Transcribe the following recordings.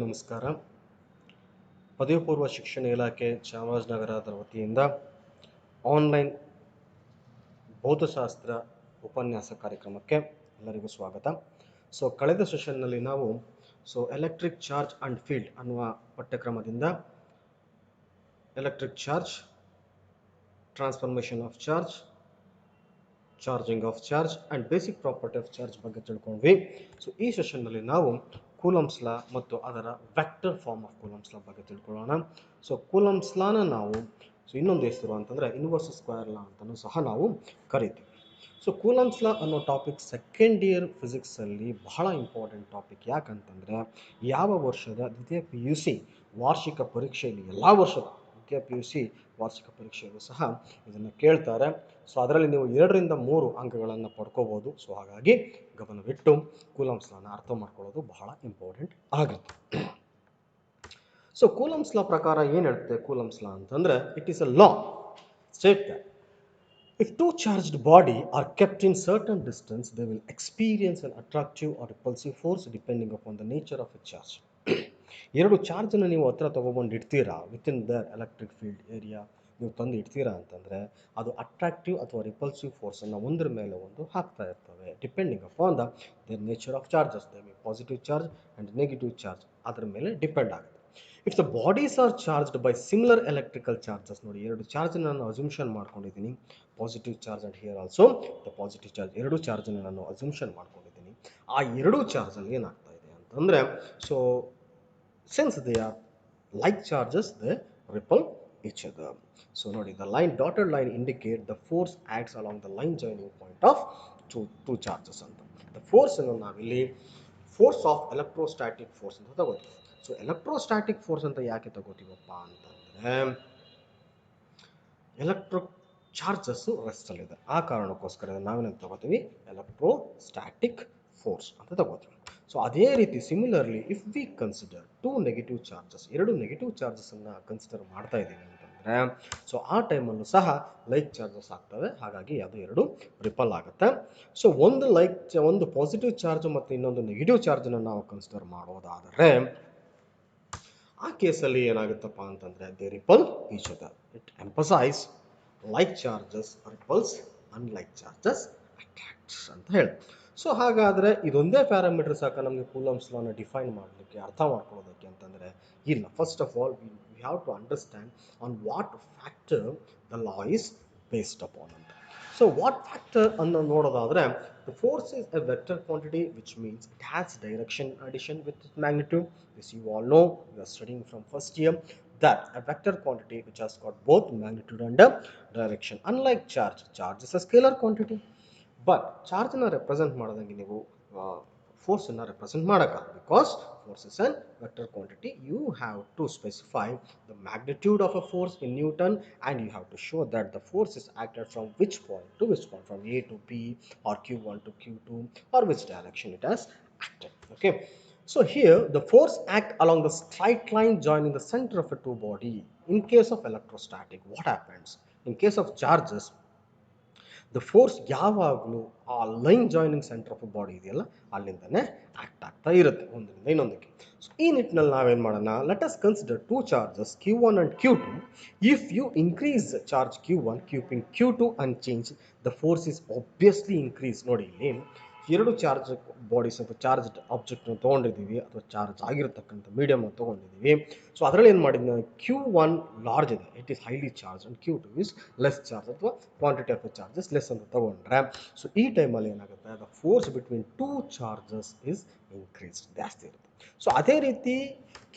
ನಮಸ್ಕಾರ. ಪದವಿ ಪೂರ್ವ ಶಿಕ್ಷಣ ಇಲಾಖೆ ಚಾಮರಾಜನಗರದ ವತಿಯಿಂದ ಆನ್ಲೈನ್ ಭೌತಶಾಸ್ತ್ರ ಉಪನ್ಯಾಸ ಕಾರ್ಯಕ್ರಮಕ್ಕೆ ಎಲ್ಲರಿಗೂ ಸ್ವಾಗತ. ಕಳೆದ ಸೆಷನ್ನಲ್ಲಿ ನಾವು ಎಲೆಕ್ಟ್ರಿಕ್ ಚಾರ್ಜ್ ಅಂಡ್ ಫೀಲ್ಡ್ ಅನ್ನುವ ಪಠ್ಯಕ್ರಮದಿಂದ electric charge, transformation of charge, charging of charge and basic property of charge ಬಗ್ಗೆ ತಿಳ್ಕೊಂಡ್ವಿ. ಈ ಸೆಷನ್ನಲ್ಲಿ ನಾವು ಕೂಲಂಬ್ಸ್ ಲಾ ಮತ್ತು ಅದರ vector form of Coulomb's law ಬಗ್ಗೆ ತಿಳ್ಕೊಳ್ಳೋಣ. ಕೂಲಂಬ್ಸ್ ಲಾನ ನಾವು ಇನ್ನೊಂದು ಹೆಸರು ಅಂತಂದರೆ ಇನ್ವರ್ಸ್ ಸ್ಕ್ವೇರ್ ಲಾ ಅಂತಲೂ ಸಹ ನಾವು ಕರಿತೀವಿ. ಕೂಲಂಬ್ಸ್ ಲಾ ಅನ್ನೋ ಟಾಪಿಕ್ ಸೆಕೆಂಡ್ ಇಯರ್ ಫಿಸಿಕ್ಸಲ್ಲಿ ಬಹಳ ಇಂಪಾರ್ಟೆಂಟ್ ಟಾಪಿಕ್. ಯಾಕಂತಂದರೆ ಯಾವ ವರ್ಷದ ದ್ವಿತೀಯ PUC ವಾರ್ಷಿಕ ಪರೀಕ್ಷೆಯಲ್ಲಿ, ಎಲ್ಲ ವರ್ಷದ ದ್ವಿತೀಯ PUC ವಾರ್ಷಿಕ ಪರೀಕ್ಷೆಯಲ್ಲೂ ಸಹ ಇದನ್ನು ಕೇಳ್ತಾರೆ. ಅದರಲ್ಲಿ ನೀವು 2 ರಿಂದ 3 ಅಂಕಗಳನ್ನು ಪಡ್ಕೋಬೋದು. ಹಾಗಾಗಿ ಗಮನವಿಟ್ಟು ಕೂಲಂಬ್ಸ್ ಲಾನ ಅರ್ಥ ಮಾಡ್ಕೊಳ್ಳೋದು ಬಹಳ ಇಂಪಾರ್ಟೆಂಟ್ ಆಗುತ್ತೆ. ಕೂಲಂಬ್ಸ್ ಲಾ ಪ್ರಕಾರ ಏನು ಹೇಳುತ್ತೆ ಕೂಲಂಬ್ಸ್ ಲಾ ಅಂತಂದರೆ, it is a law state that if two charged body are kept in certain distance, they will experience an attractive or repulsive force depending upon the nature of a charge. ಎರಡು ಚಾರ್ಜನ್ನು ನೀವು ಹತ್ರ ತೊಗೊಬಂದು ಇಡ್ತೀರಾ, within the electric field area ನೀವು ತಂದು ಇಡ್ತೀರಾ ಅಂತಂದರೆ ಅದು attractive ಅಥವಾ ರಿಪಲ್ಸಿವ್ ಫೋರ್ಸನ್ನು ಒಂದರ ಮೇಲೆ ಒಂದು ಹಾಕ್ತಾ ಇರ್ತವೆ. Depending upon the nature of charges, they mean positive charge and negative charge, ಅದರ ಮೇಲೆ ಡಿಪೆಂಡ್ ಆಗುತ್ತೆ. If the bodies are charged by similar electrical charges, ನೋಡಿ ಎರಡು ಚಾರ್ಜನ್ನು ನಾನು ಅಸ್ಯೂಮ್ಷನ್ ಮಾಡ್ಕೊಂಡಿದ್ದೀನಿ, positive charge and here also the positive charge, ಎರಡು ಚಾರ್ಜನ್ನು ನಾನು ಅಸ್ಯೂಮ್ಷನ್ ಮಾಡ್ಕೊಂಡಿದ್ದೀನಿ. ಆ ಎರಡು ಚಾರ್ಜಲ್ಲಿ ಏನಾಗ್ತಾ ಇದೆ ಅಂತಂದರೆ, since they are like charges, they repel each other. ನೋಡಿ, the dotted line indicate the force acts along the line joining point of two charges ಅಂತ. The force ಅನ್ನು ನಾವಿಲ್ಲಿ ಫೋರ್ಸ್ ಆಫ್ ಎಲೆಕ್ಟ್ರೋಸ್ಟ್ಯಾಟಿಕ್ ಫೋರ್ಸ್ ಅಂತ ತಗೋತೀವಿ. ಎಲೆಕ್ಟ್ರೋಸ್ಟ್ಯಾಟಿಕ್ ಫೋರ್ಸ್ ಅಂತ ಯಾಕೆ ತಗೋತೀವಪ್ಪ ಅಂತಂದರೆ, electro charges ರೆಸ್ಟಲ್ಲಿದೆ, ಆ ಕಾರಣಕ್ಕೋಸ್ಕರ ನಾವೇನು ತಗೋತೀವಿ, ಎಲೆಕ್ಟ್ರೋಸ್ಟ್ಯಾಟಿಕ್ ಫೋರ್ಸ್ ಅಂತ ತಗೋತೀವಿ. ಅದೇ ರೀತಿ similarly if we consider 2 negative charges, ಎರಡು ನೆಗೆಟಿವ್ ಚಾರ್ಜಸನ್ನು ಕನ್ಸಿಡರ್ ಮಾಡ್ತಾ ಇದ್ದೀವಿ ಅಂತಂದರೆ, ಆ ಟೈಮಲ್ಲೂ ಸಹ ಲೈಕ್ ಚಾರ್ಜಸ್ ಆಗ್ತವೆ. ಹಾಗಾಗಿ ಅದು ಎರಡು ರಿಪಲ್ ಆಗುತ್ತೆ. ಒಂದು ಪಾಸಿಟಿವ್ ಚಾರ್ಜ್ ಮತ್ತು ಇನ್ನೊಂದು ನೆಗೆಟಿವ್ ಚಾರ್ಜನ್ನು ನಾವು ಕನ್ಸಿಡರ್ ಮಾಡೋದಾದರೆ, ಆ ಕೇಸಲ್ಲಿ ಏನಾಗುತ್ತಪ್ಪ ಅಂತಂದರೆ, they repel each other. It emphasise like charges repels, unlike charges attracts ಅಂತ ಹೇಳಿ. ಹಾಗಾದರೆ ಇದೊಂದೇ ಪ್ಯಾರಾಮೀಟರ್ ಸಾಕ ನಮಗೆ ಕೂಲಂಬ್ಸ್ ಲಾನ ಡಿಫೈನ್ ಮಾಡಲಿಕ್ಕೆ, ಅರ್ಥ ಮಾಡ್ಕೊಳ್ಳೋದಕ್ಕೆ ಅಂತಂದರೆ ಇಲ್ಲ. First of all we have to understand on what factor the law is based upon ಅಂತ. ವಾಟ್ ಫ್ಯಾಕ್ಟರ್ ಅನ್ನು ನೋಡೋದಾದರೆ, the force is a vector quantity which means it has direction addition with magnitude. This you all know, you are studying from first year that a vector quantity which has got both magnitude and direction. Unlike charge is a scalar quantity. But ಚಾರ್ಜನ್ನು represent ಮಾಡೋದಂಗೆ ನೀವು ಫೋರ್ಸನ್ನು represent ಮಾಡೋಕ್ಕಾಗ, because force is an vector quantity. You have to specify the magnitude of a force in newton and you have to show that the force is acted from which point to which point, from A to B or Q1 to Q2 or which direction it has acted. Okay. Here the force act along the straight line joining the center of a two body. In case of electrostatic, what happens? In case of charges, the force ಯಾವಾಗಲೂ ಆ line joining centre of body ಇದೆಯಲ್ಲ, ಅಲ್ಲಿಂದನೇ act ಆಗ್ತಾ ಇರುತ್ತೆ ಒಂದರಿಂದ ಇನ್ನೊಂದಕ್ಕೆ. ಈ ನಿಟ್ಟಿನಲ್ಲಿ ನಾವೇನು ಮಾಡೋಣ, let us consider 2 charges Q1 and Q2. If you increase charge Q1 keeping Q2 unchange, the force is obviously increase. ನೋಡಿ, ಇಲ್ಲಿ ಎರಡು ಚಾರ್ಜ್ ಬಾಡೀಸ್ ಅಥವಾ ಚಾರ್ಜ್ಡ್ ಆಬ್ಜೆಕ್ಟ್ನ ತೊಗೊಂಡಿದ್ದೀವಿ, ಅಥವಾ ಚಾರ್ಜ್ ಆಗಿರತಕ್ಕಂಥ ಮೀಡಿಯಮ್ ತೊಗೊಂಡಿದ್ದೀವಿ. ಅದರಲ್ಲಿ ಏನು ಮಾಡಿದ್ವಿ, Q1 ಲಾರ್ಜ್ ಇದೆ, it is highly charge, and Q2 is less charge, ಅಥವಾ ಕ್ವಾಂಟಿಟಿ ಆಫ್ ಚಾರ್ಜಸ್ ಲೆಸ್ ಅಂತ ತೊಗೊಂಡ್ರೆ, ಈ ಟೈಮಲ್ಲಿ ಏನಾಗುತ್ತೆ, the force between 2 charges is increased, ಜಾಸ್ತಿ ಇರುತ್ತೆ. ಅದೇ ರೀತಿ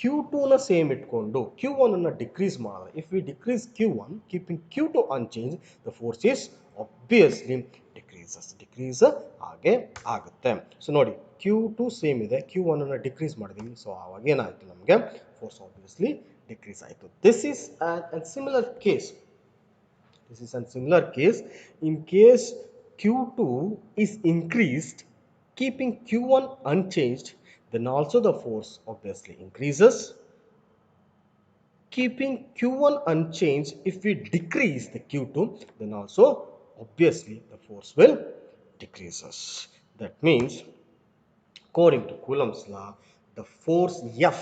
Q2ನ ಸೇಮ್ ಇಟ್ಕೊಂಡು Q1ಅನ್ನು ಡಿಕ್ರೀಸ್ ಮಾಡಿದ್ರೆ, if we decrease Q1 keeping Q2 unchange, the force is obviously decrease ಹಾಗೆ ಆಗುತ್ತೆ. ನೋಡಿ, Q2 ಸೇಮ್ ಇದೆ, Q1ಅನ್ನು ಡಿಕ್ರೀಸ್ ಮಾಡಿದೀವಿ, ಆವಾಗ ಏನಾಯಿತು, ನಮಗೆ ಫೋರ್ಸ್ ಆಬ್ವಿಯಸ್ಲಿ ಡಿಕ್ರೀಸ್ ಆಯಿತು. This is a similar case. In case Q2 is increased keeping Q1 unchanged, then also the force obviously increases. Keeping Q1 unchanged, if we decrease the Q2, then also obviously the force will decreases. That means, according to Coulomb's law, the force F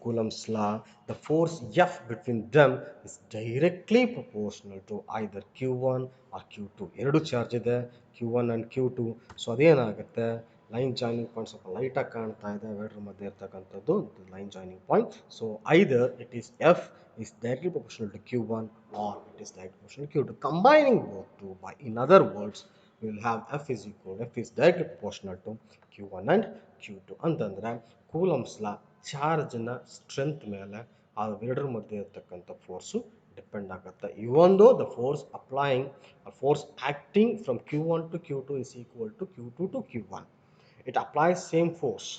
Coulomb's law, the force F between them is directly proportional to either Q1 or Q2. ಎರಡು charge ಇದೆ, Q1 and Q2. So ಅದೇನಾಗುತ್ತೆ, line joining point ಸ್ವಲ್ಪ ಲೈಟಾಗಿ ಕಾಣ್ತಾ ಇದೆ ಅವೆರಡರ ಮಧ್ಯೆ ಇರ್ತಕ್ಕಂಥದ್ದು line joining point. So either it is F is directly proportional to Q1 or it is directly proportional to Q2. Combining both two, by in other words, we will have F is directly proportional to Q1 and Q2. ಅಂತಂದ್ರೆ coulombs ಲಾ ಚಾರ್ಜ್ನ strength ಮೇಲೆ ಅವೆರಡರ ಮಧ್ಯೆ ಇರತಕ್ಕಂಥ force depend ಆಗುತ್ತೆ. Even though the force applying force acting from Q1 to Q2 is equal to Q2 to Q1. It applies same force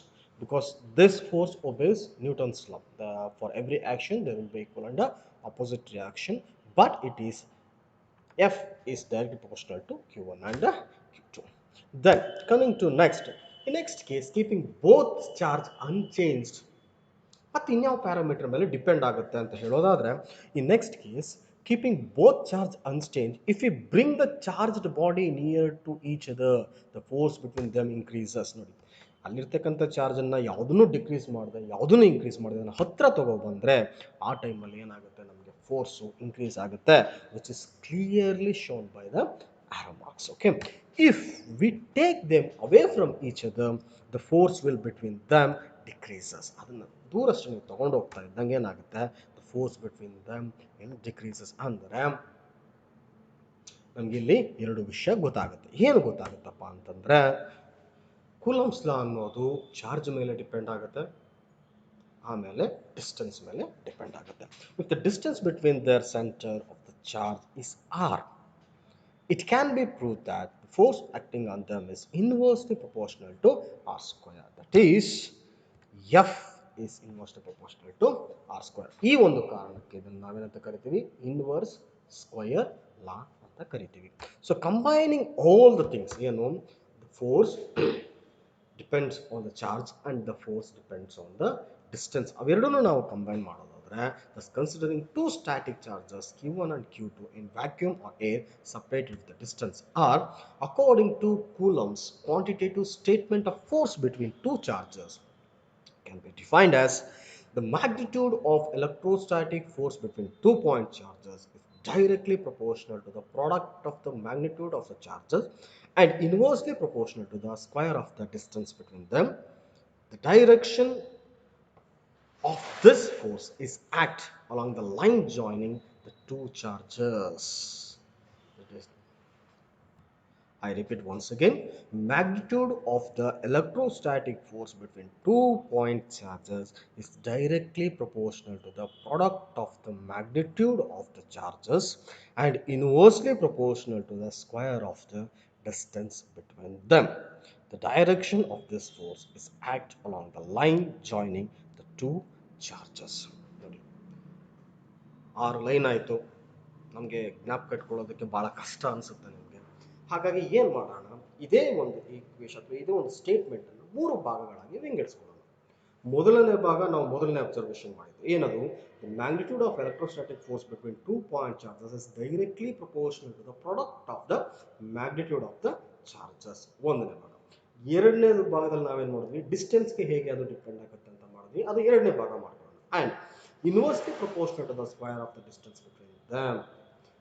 because this force obeys Newton's law. For every action there will be equal and opposite reaction, but it is F is directly proportional to Q1 and Q2. Then coming to in next case, keeping both charge unchanged, ಮತ್ತು ಇನ್ಯಾವ parameter ಮೇಲೆ depend ಆಗುತ್ತೆ ಅಂತ ಹೇಳೋದಾದ್ರೆ, in next case keeping both charge unchanged, if we bring the charged body near to each other, the force between them increases. ನೋಡಿ, ಅಲ್ಲಿರ್ತಕ್ಕಂಥ ಚಾರ್ಜನ್ನು ಯಾವುದನ್ನು decrease ಮಾಡಿದೆ ಯಾವುದನ್ನು ಇನ್ಕ್ರೀಸ್ ಮಾಡಿದೆ ಅದನ್ನು ಹತ್ತಿರ ತಗೊಬಂದರೆ ಆ ಟೈಮಲ್ಲಿ ಏನಾಗುತ್ತೆ, ನಮಗೆ ಫೋರ್ಸು ಇನ್ಕ್ರೀಸ್ ಆಗುತ್ತೆ, which is clearly shown by the arrow marks. Okay, if we take them away from each other, the force will between them decreases. ಅದನ್ನು ದೂರಷ್ಟು ನೀವು ತಗೊಂಡು ಹೋಗ್ತಾ ಇದ್ದಂಗೆ ಏನಾಗುತ್ತೆ, the force between them decreases. ಅಂದರೆ ನಮ್ಗೆ ಇಲ್ಲಿ ಎರಡು ವಿಷಯ ಗೊತ್ತಾಗುತ್ತೆ. ಏನು ಗೊತ್ತಾಗುತ್ತಪ್ಪ ಅಂತಂದ್ರೆ, ಕೂಲಂಬ್ಸ್ ಲಾ ಅನ್ನೋದು ಚಾರ್ಜ್ ಮೇಲೆ ಡಿಪೆಂಡ್ ಆಗುತ್ತೆ, ಆಮೇಲೆ ಡಿಸ್ಟೆನ್ಸ್ ಮೇಲೆ ಡಿಪೆಂಡ್ ಆಗುತ್ತೆ. If the distance between their centre of the charge is r, it can be proved that the force acting on them is inversely proportional to r square. That is, F is inversely proportional to r square. ಈ ಒಂದು ಕಾರಣಕ್ಕೆ ಇದನ್ನು ನಾವೇನಂತ ಕರಿತೀವಿ, inverse square ಲಾ ಅಂತ ಕರಿತೀವಿ. So combining all the things, ಏನು, the force depends on the charge and the force depends on the distance. ಅವೆರಡನ್ನು ನಾವು ಕಂಬೈನ್ ಮಾಡೋದಾದ್ರೆ, thus considering two static charges Q1 and Q2 in vacuum or air separated with the distance r, according to Coulomb's quantitative statement of force between two charges can be defined as the magnitude of electrostatic force between 2 point charges is directly proportional to the product of the magnitude of the charges and inversely proportional to the square of the distance between them. The direction of this force is act along the line joining the two charges. I repeat once again, magnitude of the electrostatic force between 2 point charges is directly proportional to the product of the magnitude of the charges and inversely proportional to the square of the distance between them. The direction of this force is act along the line joining the two charges. ನೋಡಿ, 6 line ಆಯಿತು, ನಮಗೆ ಜ್ಞಾಪಕ ಇಟ್ಕೊಳ್ಳೋದಕ್ಕೆ ಭಾಳ ಕಷ್ಟ ಅನಿಸುತ್ತೆ ನಿಮಗೆ. ಹಾಗಾಗಿ ಏನು ಮಾಡೋಣ, ಇದೇ ಒಂದು ಈಕ್ವೇಷನ್ ಅಥವಾ ಇದೇ ಒಂದು ಸ್ಟೇಟ್ಮೆಂಟನ್ನು 3 ಭಾಗಗಳಾಗಿ ವಿಂಗಡಿಸ್ಕೊಳ್ಳೋಣ. ಮೊದಲನೇ ಭಾಗ ನಾವು ಮೊದಲನೇ ಅಬ್ಸರ್ವೇಷನ್ ಮಾಡಿದ್ವಿ, ಏನದು, the magnitude of electrostatic force between 2 point charges is directly proportional to the product of the magnitude of the charges. ಒಂದನೇ ಭಾಗ. ಎರಡನೇ ಭಾಗದಲ್ಲಿ ನಾವೇನು ಮಾಡಿದ್ವಿ, ಡಿಸ್ಟೆನ್ಸ್ಗೆ ಹೇಗೆ ಅದು ಡಿಪೆಂಡ್ ಆಗುತ್ತೆ ಅಂತ ಮಾಡಿದ್ವಿ, ಅದು ಎರಡನೇ ಭಾಗ ಮಾಡ್ಕೊಳ್ಳೋಣ. And inversely proportional to the square of the distance between them.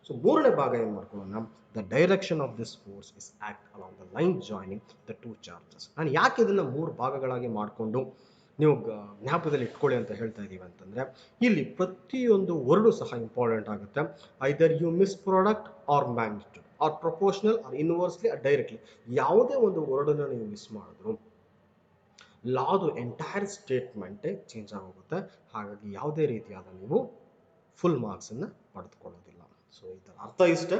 So ಮೂರನೇ ಭಾಗ ಏನು ಮಾಡ್ಕೊಳ್ಳೋಣ, the direction of this force is act along the line joining the two charges. ನಾನು ಯಾಕೆ ಇದನ್ನು 3 ಭಾಗಗಳಾಗಿ ಮಾಡಿಕೊಂಡು ನೀವು ಜ್ಞಾಪಕದಲ್ಲಿ ಇಟ್ಕೊಳ್ಳಿ ಅಂತ ಹೇಳ್ತಾ ಇದ್ದೀವಿ ಅಂತಂದರೆ, ಇಲ್ಲಿ ಪ್ರತಿಯೊಂದು ವರ್ಡು ಸಹ ಇಂಪಾರ್ಟೆಂಟ್ ಆಗುತ್ತೆ. Either you miss product or magnitude or proportional or inversely or directly, ಯಾವುದೇ ಒಂದು ವರ್ಡನ್ನು ನೀವು ಮಿಸ್ ಮಾಡಿದ್ರು ಲಾದು ಎಂಟೈರ್ ಸ್ಟೇಟ್ಮೆಂಟೇ ಚೇಂಜ್ ಆಗೋಗುತ್ತೆ. ಹಾಗಾಗಿ ಯಾವುದೇ ರೀತಿಯಾದ ನೀವು ಫುಲ್ ಮಾರ್ಕ್ಸನ್ನು ಪಡೆದುಕೊಳ್ಳೋದಿಲ್ಲ. ಸೊ ಇದರ ಅರ್ಥ ಇಷ್ಟೇ,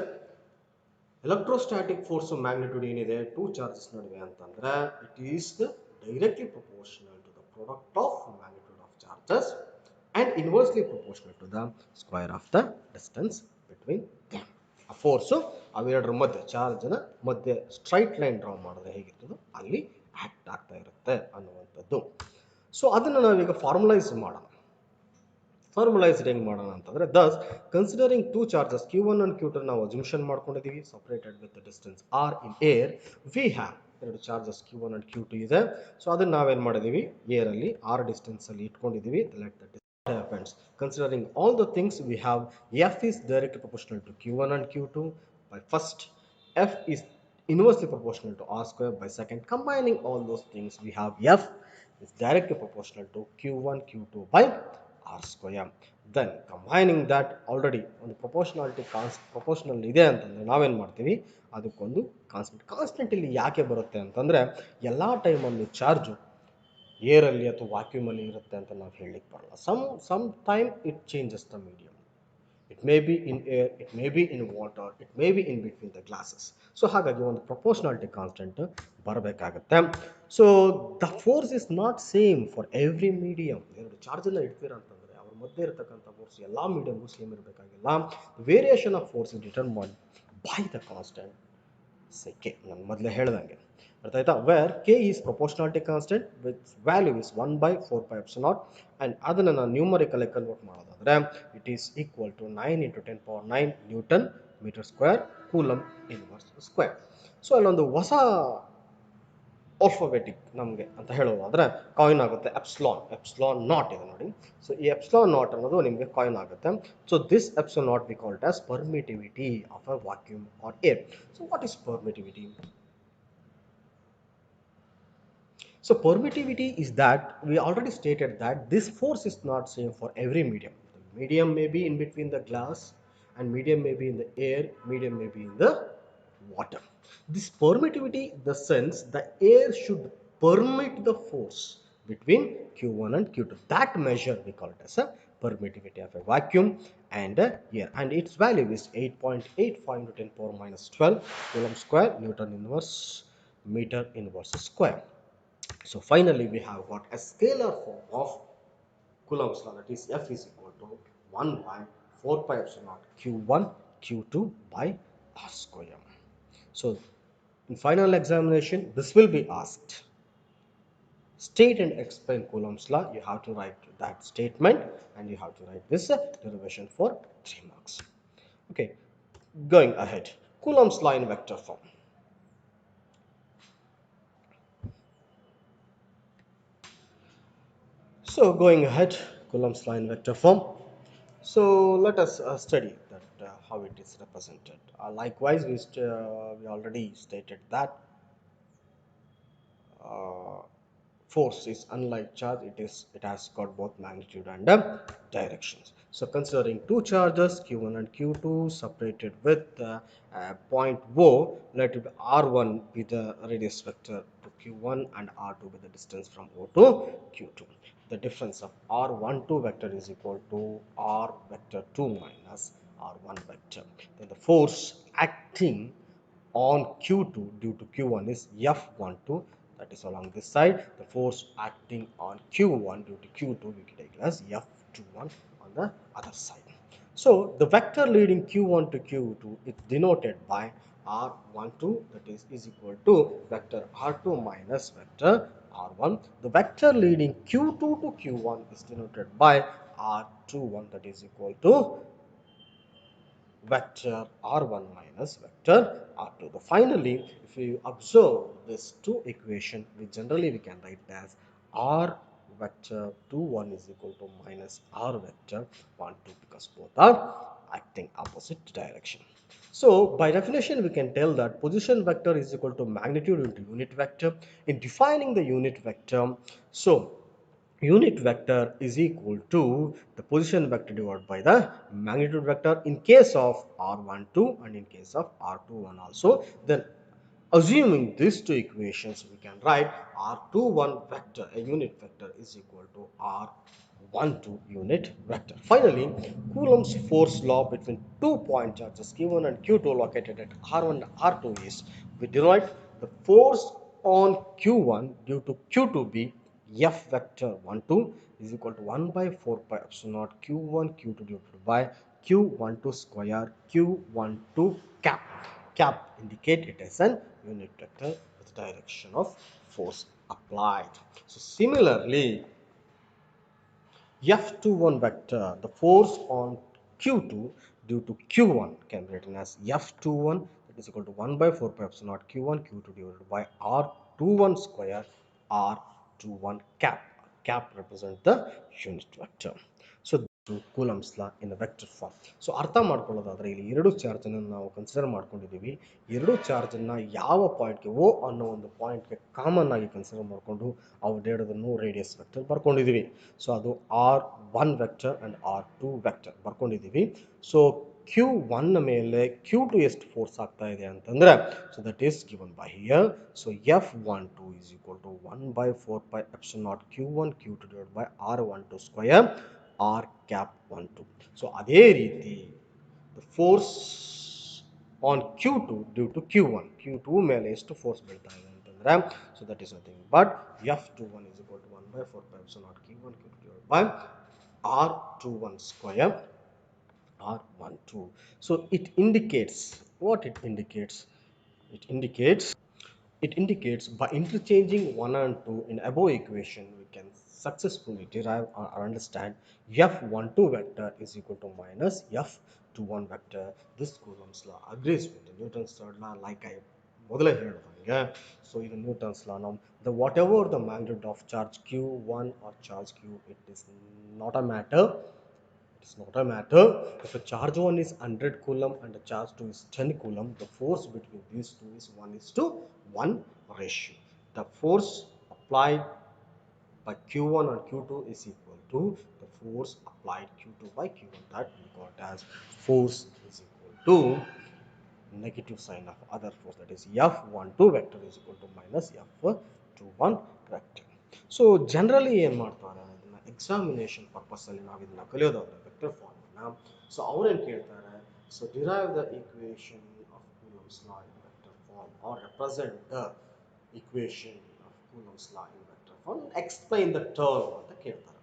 ಎಲೆಕ್ಟ್ರೋಸ್ಟ್ಯಾಟಿಕ್ ಫೋರ್ಸ್ ಮ್ಯಾಗ್ನಿಟ್ಯೂಡ್ ಏನಿದೆ 2 ಚಾರ್ಜಸ್ ನಡುವೆ ಅಂತಂದ್ರೆ, it is the directly proportional to the product of magnitude of charges and inversely proportional to the square of the distance between them. ಆ ಫೋರ್ಸು ಅವೆರಡರ ಮಧ್ಯೆ ಚಾರ್ಜ್ನ ಮಧ್ಯೆ ಸ್ಟ್ರೈಟ್ ಲೈನ್ ಡ್ರಾ ಮಾಡಿದ್ರೆ ಹೇಗಿರ್ತದೋ ಅಲ್ಲಿ ಆಕ್ಟ್ ಆಗ್ತಾ ಇರುತ್ತೆ ಅನ್ನುವಂಥದ್ದು. ಸೊ ಅದನ್ನು ನಾವೀಗ ಫಾರ್ಮಲೈಸ್ ಮಾಡೋಣ. ಫಾರ್ಮಲೈಸ್ಡ್ ಹೆಂಗೆ ಮಾಡೋಣ ಅಂತಂದರೆ, ದಸ್ considering 2 charges Q1 and Q2 ನಾವು ಅಸ್ಯೂಮ್ಷನ್ ಮಾಡ್ಕೊಂಡಿದ್ದೀವಿ, separated with the distance r in air. We have 2 charges Q1 and Q2 ಇದೆ. ಸೊ ಅದನ್ನು ನಾವೇನು ಮಾಡಿದ್ದೀವಿ, ಏರಲ್ಲಿ r ಡಿಸ್ಟೆನ್ಸಲ್ಲಿ ಇಟ್ಕೊಂಡಿದ್ದೀವಿ. Let the happens. Considering all the things we have, F is directly proportional to Q1 and Q2 by first, F is inversely proportional to R square by second. Combining all those things, we have F is directly proportional to Q1, Q2 by R square. Then combining that already ಒಂದು proportionality proportional ಇದೆ ಅಂತಂದರೆ ನಾವೇನು ಮಾಡ್ತೀವಿ, ಅದಕ್ಕೊಂದು constant ಇಲ್ಲಿ ಯಾಕೆ ಬರುತ್ತೆ ಅಂತಂದರೆ, ಎಲ್ಲ ಟೈಮಲ್ಲಿ ಚಾರ್ಜು ಏರಲ್ಲಿ ಅಥವಾ ವಾಕ್ಯೂಮಲ್ಲಿ ಇರುತ್ತೆ ಅಂತ ನಾವು ಹೇಳಲಿಕ್ಕೆ ಬರಲ್ಲ. Some time it changes the medium. It may be in air, it may be in water, it may be in between the glasses. So ಹಾಗಾಗಿ ಒಂದು ಪ್ರಪೋರ್ಷನಾಲಿಟಿ ಕಾನ್ಸ್ಟೆಂಟ್ ಬರಬೇಕಾಗತ್ತೆ. So the force is not same for every medium. ಎರಡು ಚಾರ್ಜನ್ನು ಇಡ್ತೀರ ಅಂತಂದರೆ ಅವ್ರ ಮಧ್ಯೆ ಇರತಕ್ಕಂಥ ಫೋರ್ಸ್ ಎಲ್ಲ ಮೀಡಿಯಮ್ಗೂ ಸೇಮ್ ಇರಬೇಕಾಗಿಲ್ಲ. Variation of force is determined by the constant say k. ನಾನು ಮೊದಲೇ ಹೇಳ್ದಂಗೆ ಅರ್ಥ ಆಯ್ತಾ. Wear k is proportionality constant with value is 1 by 4 pi epsilon naught, and ಅದನ್ನು ನಾನು ನ್ಯೂಮರಿಕಲ್ ಕನ್ವರ್ಟ್ ಮಾಡೋದಾದ್ರೆ it is equal to 9 into 10 power 9 newton metre square coulomb inverse square. So ಅಲ್ಲೊಂದು ಹೊಸ ಆಲ್ಫಾಬೆಟಿಕ್ ನಮಗೆ ಅಂತ ಹೇಳೋದಾದ್ರೆ ಕಾಯಿನ್ ಆಗುತ್ತೆ ಎಪ್ಸಿಲಾನ್ ನಾಟ್ ಇದೆ ನೋಡಿ. ಸೊ ಈ ಎಪ್ಸಿಲಾನ್ ನಾಟ್ ಅನ್ನೋದು ನಿಮಗೆ ಕಾಯಿನ್ ಆಗುತ್ತೆ. So this epsilon naught we called as permittivity of a vacuum or air. So what is permittivity? So permittivity is that we already stated that this force is not same for every medium. The medium may be in between the glass, and medium may be in the air, medium may be in the water. This permittivity, the sense the air should permit the force between Q1 and Q2. That measure we call it as a permittivity of a vacuum and air, and its value is 8.85 into 10 power minus 12 coulomb square Newton inverse meter inverse square. So finally we have got a scalar form of Coulomb's law, that is F is equal to 1 by 4 pi epsilon naught Q1 Q2 by R square. So in final examination this will be asked. State and explain Coulomb's law. You have to write that statement and you have to write this derivation for 3 marks. Okay, going ahead. Coulomb's law in vector form. So going ahead, Coulomb's law in vector form. So let us study that how it is represented. Likewise, we already stated that force is unlike charge. It has got both magnitude and directions. So considering two charges Q1 and Q2 separated with point O, let it R1 be the radius vector to Q1 and R2 be the distance from O to Q2. The difference of R12 vector is equal to R vector 2 minus R1 vector. Then the force acting on Q2 due to Q1 is F12, that is along this side. The force acting on Q1 due to Q2 we can take it as F21 on the other side. So the vector leading Q1 to Q2 is denoted by R12, that is equal to vector R2 minus vector R1. The vector leading Q2 to Q1 is denoted by R21, that is equal to vector R1 minus vector R2. Finally, if you observe these two equations, we can write it as R vector 21 is equal to minus R vector 12, because both are acting opposite direction. So by definition we can tell that position vector is equal to magnitude into unit vector. In defining the unit vector, so unit vector is equal to the position vector divided by the magnitude vector in case of R12 and in case of R21 also. Then assuming these two equations, we can write R21 vector, a unit vector, is equal to R12 unit vector. Finally, Coulomb's force law between 2 point charges Q1 and Q2 located at R1 and R2 is, we derive the force on Q1 due to Q2 be F vector 12 is equal to 1 by 4 pi epsilon naught Q1 Q2 divided by Q12 square Q12 cap. Cap indicate it as an unit vector with direction of force applied. So similarly, F21 vector, the force on Q2 due to Q1 can be written as F21, that is equal to 1 by 4 pi epsilon naught Q1 Q2 divided by R21 square R21 cap. Cap represent the unit vector. Coulomb's law in vector form. So ಅರ್ಥ ಮಾಡ್ಕೊಳ್ಳೋದಾದ್ರೆ ಇಲ್ಲಿ ಎರಡು ಚಾರ್ಜನ್ನು ನಾವು consider ಮಾಡ್ಕೊಂಡಿದ್ದೀವಿ. ಎರಡು ಚಾರ್ಜನ್ನು ಯಾವ ಪಾಯಿಂಟ್ಗೆ ಓ ಅನ್ನೋ ಒಂದು ಪಾಯಿಂಟ್ಗೆ ಕಾಮನ್ ಆಗಿ ಕನ್ಸಿಡರ್ ಮಾಡಿಕೊಂಡು ಅವು ರೇಡಿಯಸ್ ವೆಕ್ಟರ್ ಬರ್ಕೊಂಡಿದ್ದೀವಿ. ಸೊ ಅದು R1 vector and R2 vector ಬರ್ಕೊಂಡಿದ್ದೀವಿ. ಸೊ Q1 ಮೇಲೆ Q2 ಎಷ್ಟು ಫೋರ್ಸ್ ಆಗ್ತಾ ಇದೆ ಅಂತಂದ್ರೆ, so that is given by here. So F12 is equal to 1 by 4 pi epsilon naught Q1 Q2 divided by R12 square R cap 12. So ಅದೇ ರೀತಿ the force on Q2 due to Q2 ಮೇಲೆ ಎಷ್ಟು force ಬೀಳ್ತಾ ಇದೆ ಅಂತಂದ್ರೆ, so that is nothing but F21 is equal to 1 by 4 pi epsilon naught Q1 Q2 divided by R21 square R12. So it indicates what it indicates. It indicates by interchanging 1 and 2 in above equation, we can successfully derive or understand F12 vector is equal to minus F21 vector. This Coulomb's law agrees with the Newton's third law, like I ಮೊದಲೇ ಹೇಳಿದಂಗೆ. So ಇದು Newton's ಲಾ. ನಾವು whatever the magnitude of charge Q1 or charge Q, it is not a matter. It's not a matter. If a charge 1 is 100 coulomb and a charge 2 is 10 coulomb, the force between these two is 1:1 ratio. The force applied by Q1 on Q2 is equal to the force applied Q2 by Q1. That we got as force is equal to negative sign of other force, that is F12 vector is equal to minus F21 vector. So generally ಏನು ಮಾಡ್ತಾರೆ, ಇದನ್ನ examination ಪರ್ಪಸಲ್ಲಿ ನಾವು ಇದನ್ನ ಕಲಿಯೋದಾದ್ರೆ vector ಫಾರ್ಮ್ನ, so ಅವ್ರೇನು ಕೇಳ್ತಾರೆ, so derive the equation of Coulomb's law in vector form or represent the equation of Coulomb's law in vector form, explain the term ಅಂತ ಕೇಳ್ತಾರೆ.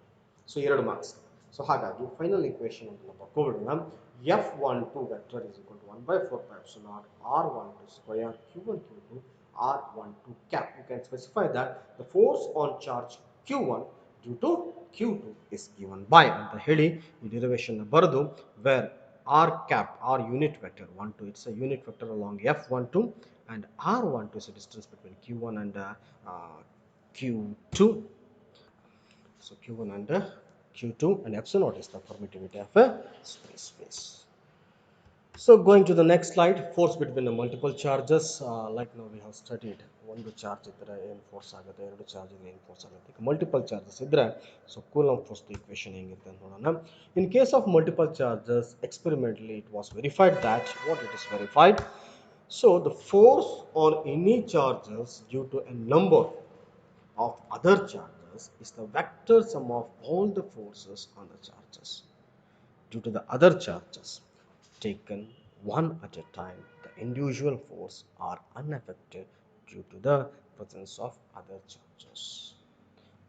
So 2 marks. ಸೊ ಹಾಗಾಗಿ ಫೈನಲ್ ಈಕ್ವೇಷನ್ ಅಂತ ಬರ್ಕೊಬಿಡೋಣ. F12 vector is equal to 1 by 4 pi epsilon naught R12 square Q1 Q2 R12 cap. You can specify that the force on charge Q1 due to Q2 is given by ಅಂತ ಹೇಳಿ ಈ derivation ಬರೆದು, where R cap, R unit vector 12, it's a unit vector along F12, and R12 is a distance between Q1 and Q2. So Q1 and Q2, and epsilon naught is the permittivity of a space. So going to the next slide, force between the multiple charges. Like now we have studied, ಒಂದು charge ಇದ್ದರೆ ಏನು force ಆಗುತ್ತೆ, ಎರಡು charge ಇದ್ದರೆ ಏನು force ಆಗುತ್ತೆ. Multiple charges ಇದ್ದರೆ so Coulomb force equation ಹೆಂಗಿರುತ್ತೆ ಅಂತ ನೋಡೋಣ. In case of multiple charges, experimentally it was verified that what it is verified. So the force on any charges due to a number of other charges is the vector sum of all the forces on the charges due to the other charges taken one at a time. The individual force are unaffected due to the presence of other charges.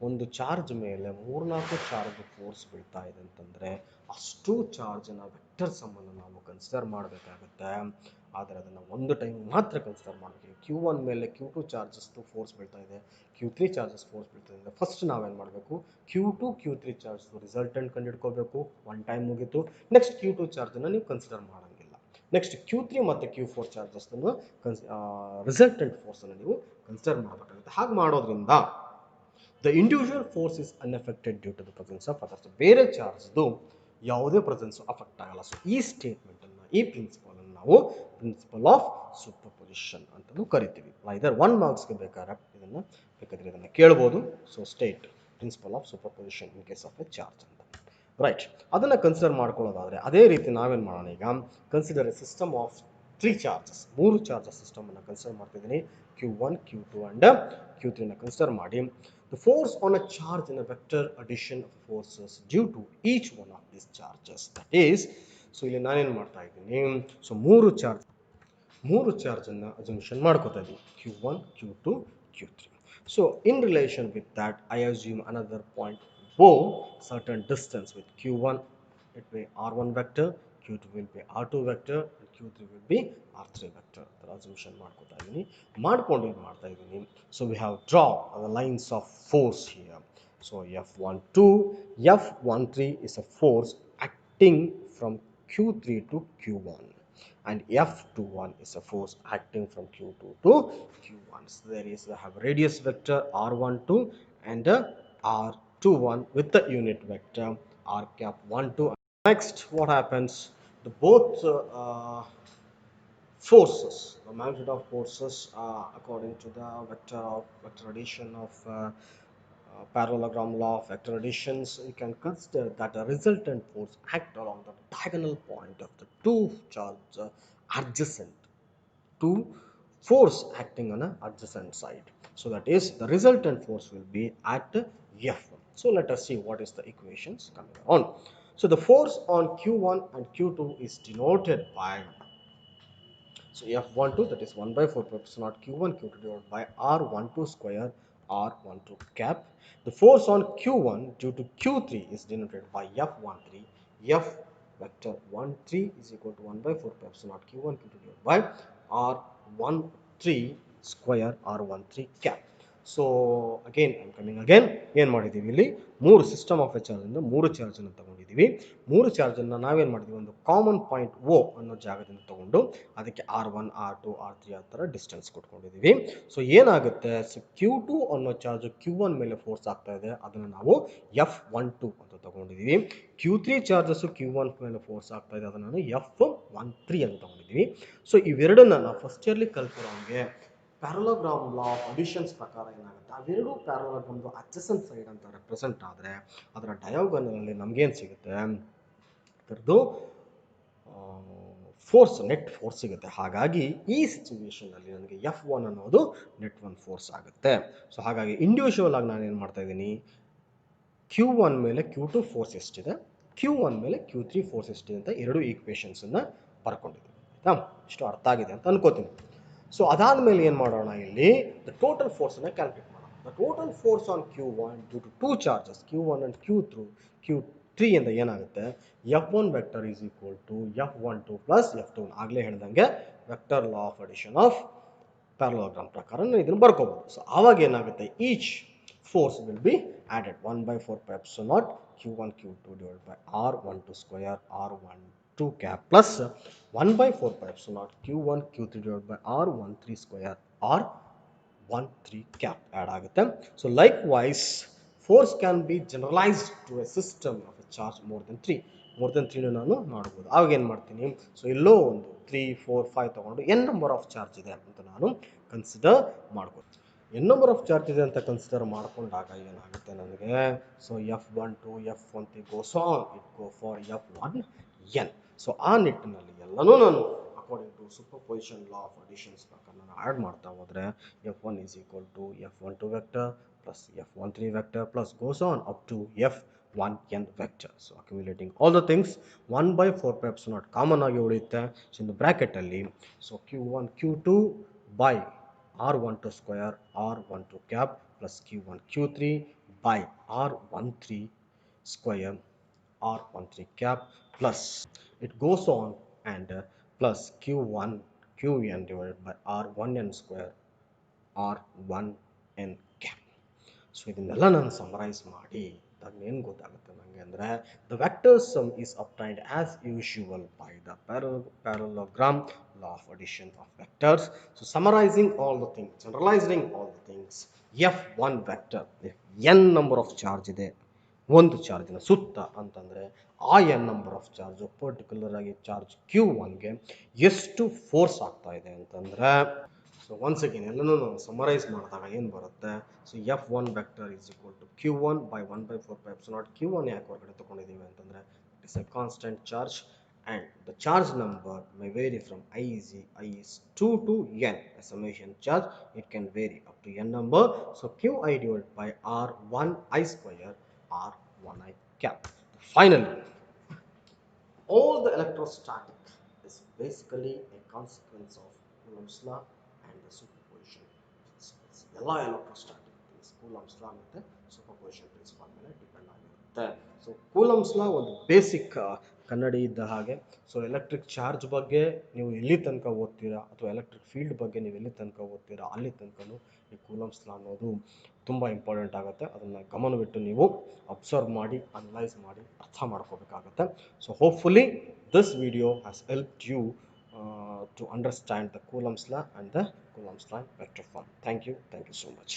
ಒಂದು charge ಮೇಲೆ 3-4 charge force ಬೀಳ್ತಾ ಇದೆ ಅಂತಂದರೆ ಅಷ್ಟು ಚಾರ್ಜ್ನ vector ಸಮ್ಮನ್ನು ನಾವು consider ಮಾಡಬೇಕಾಗುತ್ತೆ. ಆದರೆ ಅದನ್ನು ಒಂದು ಟೈಮ್ ಮಾತ್ರ ಕನ್ಸಿಡರ್ ಮಾಡಬೇಕು. Q1 ಮೇಲೆ Q2 ಚಾರ್ಜಸ್ ಫೋರ್ಸ್ ಬೀಳ್ತಾ ಇದೆ, Q3 ಚಾರ್ಜಸ್ ಫೋರ್ಸ್ ಬೀಳ್ತಾ ಇದೆ. ಫಸ್ಟ್ ನಾವೇನು ಮಾಡಬೇಕು, Q2 Q3 ಚಾರ್ಜ್ ರಿಸಲ್ಟೆಂಟ್ ಕಂಡುಹಿಡ್ಕೋಬೇಕು. ಒನ್ ಟೈಮ್ ಮುಗೀತು. ನೆಕ್ಸ್ಟ್ Q2 ಚಾರ್ಜನ್ನು ನೀವು ಕನ್ಸಿಡರ್ ಮಾಡೋಂಗಿಲ್ಲ. ನೆಕ್ಸ್ಟ್ Q3 ಮತ್ತು Q4 ಚಾರ್ಜಸ್ನ ರಿಸಲ್ಟೆಂಟ್ ಫೋರ್ಸನ್ನು ನೀವು ಕನ್ಸಿಡರ್ ಮಾಡಬೇಕಾಗುತ್ತೆ. ಹಾಗೆ ಮಾಡೋದ್ರಿಂದ the individual force is unaffected due to the presence of others. ಬೇರೆ ಚಾರ್ಜ್ದು ಯಾವುದೇ ಪ್ರೆಸೆನ್ಸ್ ಅಫೆಕ್ಟ್ ಆಗಲ್ಲ. ಸೊ ಈ ಸ್ಟೇಟ್ಮೆಂಟನ್ನು, ಈ ಪ್ರಿನ್ಸಿಪಲನ್ನು ನಾವು ಪ್ರಿನ್ಸಿಪಲ್ ಆಫ್ ಸೂಪರ್ಪೊಸಿಷನ್ ಅಂತಲೂ ಕರಿತೀವಿ. ಇದರ್ 1 ಮಾರ್ಕ್ಸ್ಗೆ ಬೇಕಾದ್ರೆ ಇದನ್ನು ಕೇಳ್ಬೋದು. So state principle of superposition in case of a charge ಅಂತ. ರೈಟ್, ಅದನ್ನು ಕನ್ಸಿಡರ್ ಮಾಡ್ಕೊಳ್ಳೋದಾದರೆ ಅದೇ ರೀತಿ ನಾವೇನು ಮಾಡೋಣ, ಈಗ consider a system of 3 charges, 3 charges ಸಿಸ್ಟಮನ್ನು ಕನ್ಸಿಡರ್ ಮಾಡ್ತಿದ್ದೀನಿ. Q1, Q2 and Q3 consider ಮಾಡಿ, the force on a charge in a vector addition of forces due to each one of these charges, that is, so ಇಲ್ಲಿ ನಾನೇನು ಮಾಡ್ತಾ ಇದ್ದೀನಿ, so 3 ಚಾರ್ಜನ್ನು assumption ಮಾಡ್ಕೋತಾ ಇದ್ದೀನಿ, Q1, Q2, Q3. So in relation with that, I assume another point O, certain distance with Q1 it will be R1 vector, Q2 will be R2 vector, and Q3 will be R3 vector. The assumption ಮಾಡ್ಕೋತಾ ಇದ್ದೀನಿ. ಮಾಡ್ಕೊಂಡು ಇದು ಮಾಡ್ತಾ ಇದ್ದೀನಿ. So we have draw the lines of force here. So F13 is a force acting from Q3 to Q1, and F21 is a force acting from Q2 to Q1. So there is, we have radius vector R12 and R21 with the unit vector r cap 1 2. Next, what happens, the both forces, the magnitude of forces according to the vector addition of parallelogram law of vector additions, you can consider that a resultant force act along the diagonal point of the two charges adjacent to force acting on an adjacent side. So that is, the resultant force will be at F1. So let us see what is the equations coming on. So the force on Q1 and Q2 is denoted by, so F12, that is 1 by 4 pi epsilon naught Q1 Q2 divided by R12 square R12 cap. The force on Q1 due to Q3 is denoted by F13. F vector 13 is equal to 1 by 4 pi epsilon naught Q1 Q2 divided by R13 square R13 cap. So again I'm coming again, ಏನು ಮಾಡಿದ್ದೀವಿ ಇಲ್ಲಿ, ಮೂರು system of A ಚಾರ್ಜಿಂದ ಮೂರು ಚಾರ್ಜನ್ನು ತಗೊಂಡಿದ್ದೀವಿ. ಮೂರು ಚಾರ್ಜನ್ನು ನಾವೇನು ಮಾಡಿದ್ದೀವಿ, ಒಂದು ಕಾಮನ್ ಪಾಯಿಂಟ್ ಓ ಅನ್ನೋ ಜಾಗದಿಂದ ತಗೊಂಡು ಅದಕ್ಕೆ R1 R2 R3 ಆ ಥರ ಡಿಸ್ಟೆನ್ಸ್ ಕೊಟ್ಕೊಂಡಿದ್ದೀವಿ. ಸೊ ಏನಾಗುತ್ತೆ, ಸೊ Q2 ಅನ್ನೋ ಚಾರ್ಜ್ Q1 ಮೇಲೆ ಫೋರ್ಸ್ ಆಗ್ತಾ ಇದೆ, ಅದನ್ನು ನಾವು F12 ಅಂತ ತಗೊಂಡಿದ್ದೀವಿ. Q3 ಚಾರ್ಜಸ್ Q1 ಮೇಲೆ ಫೋರ್ಸ್ ಆಗ್ತಾ ಇದೆ, ಅದನ್ನು ನಾನು F13 ಅಂತ ತಗೊಂಡಿದ್ದೀವಿ. ಸೊ ಇವೆರಡನ್ನ ನಾವು ಫಸ್ಟ್ ಇಯರ್ಲಿ ಕಲ್ತಿರೋ ಹಾಗೆ ಪ್ಯಾರಲೋಗ್ರಾಮ್ ಲಾ ಆಫ್ ಅಡಿಷನ್ಸ್ ಪ್ರಕಾರ ಏನಾಗುತ್ತೆ, ಅವೆರಡು ಪ್ಯಾರಲೋಗ್ರಾಮ್ದು ಅಡ್ಜಸೆಂಟ್ ಸೈಡ್ ಅಂತ ರೆಪ್ರೆಸೆಂಟ್ ಆದರೆ ಅದರ ಡಯಾಗೋನಲ್ ನಮಗೇನು ಸಿಗುತ್ತೆ, ಅದರದ್ದು ಫೋರ್ಸ್, ನೆಟ್ ಫೋರ್ಸ್ ಸಿಗುತ್ತೆ. ಹಾಗಾಗಿ ಈ ಸಿಚುವೇಶನಲ್ಲಿ ನನಗೆ F1 ಅನ್ನೋದು ನೆಟ್ ಒನ್ ಫೋರ್ಸ್ ಆಗುತ್ತೆ. ಸೊ ಹಾಗಾಗಿ ಇಂಡಿವಿಜುವಲ್ ಆಗಿ ನಾನು ಏನು ಮಾಡ್ತಾ ಇದ್ದೀನಿ, Q1 ಮೇಲೆ Q2 ಫೋರ್ಸ್ ಎಷ್ಟಿದೆ, Q1 ಮೇಲೆ Q3 ಫೋರ್ಸ್ ಎಷ್ಟಿದೆ ಅಂತ ಎರಡು ಈಕ್ವೇಷನ್ಸನ್ನು ಬರ್ಕೊಂಡಿದ್ದೀನಿ. ಆಯಿತಾ, ಇಷ್ಟು ಅರ್ಥ ಆಗಿದೆ ಅಂತ ಅನ್ಕೋತೀನಿ. ಸೊ ಅದಾದಮೇಲೆ ಏನು ಮಾಡೋಣ, ಇಲ್ಲಿ ದ ಟೋಟಲ್ ಫೋರ್ಸನ್ನು ಕ್ಯಾಲ್ಕುಲೇಟ್ ಮಾಡೋಣ. The total force on Q1 due to two charges Q1 and Q3 ಅಂತ ಏನಾಗುತ್ತೆ, F1 vector is equal to F12 plus F2. ಆಗಲೇ ಹೇಳ್ದಂಗೆ vector law of addition of parallelogram ಪ್ರಕಾರ ನಾನು ಇದನ್ನು ಬರ್ಕೋಬೋದು. ಸೊ ಆವಾಗ ಏನಾಗುತ್ತೆ, each force will be added 1 by 4 pi epsilon naught Q1 Q2 divided by R12 square R12 cap plus 1 by 4 pi epsilon naught Q1 Q3 divided by R13 square R13 cap add ಆಗುತ್ತೆ. So likewise force can be generalized to a system of a charge more than 3 ನಾನು ಮಾಡ್ಬೋದು. ಆವಾಗ ಏನು ಮಾಡ್ತೀನಿ, so ಎಲ್ಲೋ ಒಂದು 3 4 5 ತಗೊಂಡು n number of charge ಇದೆ ಅಂತ ನಾನು ಕನ್ಸಿಡರ್ ಮಾಡ್ಬೋದು. n ನಂಬರ್ ಆಫ್ ಚಾರ್ಜ್ ಇದೆ ಅಂತ ಕನ್ಸಿಡರ್ ಮಾಡ್ಕೊಂಡಾಗ ಏನಾಗುತ್ತೆ ನನಗೆ, so F12 F13 goes on, it go for F1n. So ಆ ನಿಟ್ಟಿನಲ್ಲಿ ಎಲ್ಲನೂ ನಾನು according to superposition law of additions ಪ್ರಕಾರ ನಾನು ಆ್ಯಡ್ ಮಾಡ್ತಾ ಹೋದರೆ F1 is equal to F12 vector plus F13 vector plus goes on up to F1n vector. So accumulating all the things 1 by 4 pi epsilon naught common ಆಗಿ ಉಳಿಯುತ್ತೆ. So in bracket ಅಲ್ಲಿ so Q1 Q2 by R12 square R12 cap plus Q1 Q3 by R13 square R13 cap plus it goes on and plus Q1 Qn divided by R1n square R1n cap. So ಇದನ್ನೆಲ್ಲ ನಾನು summarise ಮಾಡಿ ಏನು ಗೊತ್ತಾಗುತ್ತೆ ನನಗೆ ಅಂದರೆ, the vector some is obtained as usual by the parallelogram law of addition of vectors. So summarizing all the things, generalizing all the things, F1 vector, if n number of charge ಇದೆ ಒಂದು ಚಾರ್ಜಿನ ಸುತ್ತ ಅಂತಂದರೆ ಆ n number of charge particular ಆಗಿ charge Q1ಗೆ ಎಷ್ಟು force ಆಗ್ತಾ ಇದೆ ಅಂತಂದರೆ, ಸೊ ಒನ್ಸ್ ಅಗೇನ್ ಎಲ್ಲನೂ ನಾವು ಸಮರೈಸ್ ಮಾಡಿದಾಗ ಏನು ಬರುತ್ತೆ, so F1 vector is equal to Q1 by 1 by 4 pi epsilon naught. Q1 ಯಾಕೆ ಹೊರಗಡೆ ತೊಗೊಂಡಿದ್ದೀವಿ ಅಂತಂದರೆ, it is A constant charge and the charge number may vary from I is 2 to n. A summation charge, it can vary up to n number. So Qi divided by R1i square R1i cap. Finally, all the electrostatic is basically a consequence of Coulomb's law and the superposition principles. ಎಲ್ಲ electrostatic things Coulomb's law ಮತ್ತು superposition principle ಮೇಲೆ depend ಆಗಿರುತ್ತೆ. So coulombs ಲಾ ಒಂದು basic ಕನ್ನಡಿ ಇದ್ದ ಹಾಗೆ. So electric charge ಬಗ್ಗೆ ನೀವು ಎಲ್ಲಿ ತನಕ ಓದ್ತೀರಾ ಅಥವಾ ಎಲೆಕ್ಟ್ರಿಕ್ ಫೀಲ್ಡ್ ಬಗ್ಗೆ ನೀವು ಎಲ್ಲಿ ತನಕ ಓದ್ತೀರಾ ಅಲ್ಲಿ ತನಕನೂ ಈ ಕೂಲಂಬ್ಸ್ ಲಾ ಅನ್ನೋದು ತುಂಬ ಇಂಪಾರ್ಟೆಂಟ್ ಆಗುತ್ತೆ. ಅದನ್ನು ಗಮನವಿಟ್ಟು ನೀವು ಅಬ್ಸರ್ವ್ ಮಾಡಿ, ಅನಲೈಸ್ ಮಾಡಿ ಅರ್ಥ ಮಾಡ್ಕೋಬೇಕಾಗತ್ತೆ. So hopefully this video has helped you to understand the Coulomb's law and the Coulomb's law vector form. Thank you so much.